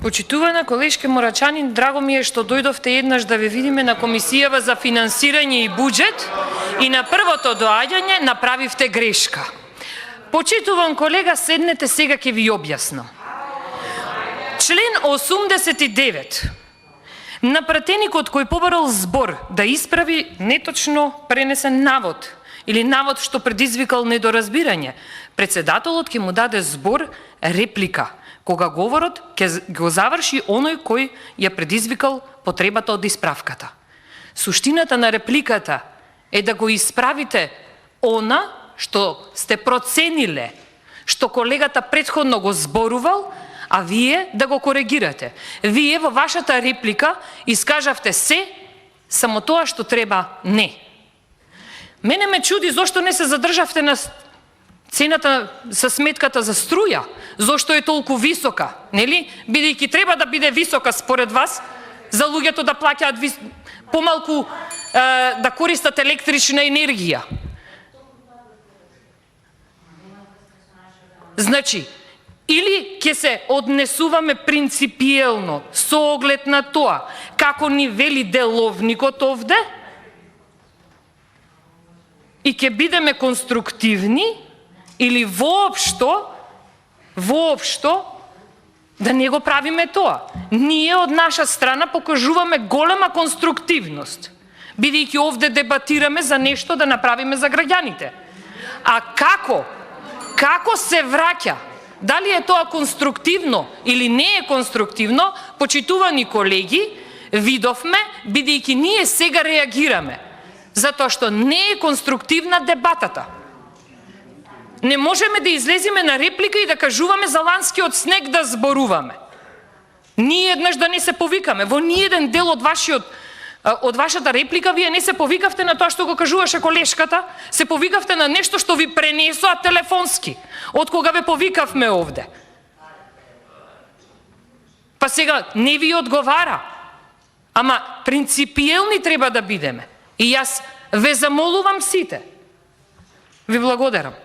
Почитувана колешке Морачанин, драго ми е што дојдовте еднаш да ве видиме на Комисијава за финансирање и буџет и на првото доаѓање направивте грешка. Почитуван колега, седнете, сега ќе ви објаснам. Член 89. На пратеникот кој побарал збор да исправи неточно пренесен навод или навод што предизвикал недоразбирање, председателот ќе му даде збор реплика, кога говорот ќе го заврши оној кој ја предизвикал потребата од исправката. Суштината на репликата е да го исправите она што сте процениле, што колегата претходно го зборувал, а вие да го коригирате. Вие во вашата реплика искажавте се, само тоа што треба не. Мене ме чуди зошто не се задржавте на цената со сметката за струја, зошто е толку висока, нели? Бидејќи треба да биде висока според вас, за луѓето да плаќаат помалку да користат електрична енергија. Значи, или ќе се однесуваме принципиелно со оглед на тоа како ни вели деловникот овде и ќе бидеме конструктивни, или воопшто да не го правиме тоа. Ние од наша страна покажуваме голема конструктивност, бидејќи овде дебатираме за нешто да направиме за граѓаните. А како се враќа, дали е тоа конструктивно или не е конструктивно, почитувани колеги, видовме, бидејќи ние сега реагираме, затоа што не е конструктивна дебатата. Не можеме да излеземе на реплика и да кажуваме за ланскиот снег да зборуваме. Ние еднаш да не се повикаме. Во ниеден дел од вашата реплика вие не се повикавте на тоа што го кажуваше колешката, се повикавте на нешто што ви пренесоа телефонски, од кога ве повикавме овде. Па сега не ви одговара. Ама принципиелни треба да бидеме. И јас ве замолувам сите. Ви благодарам.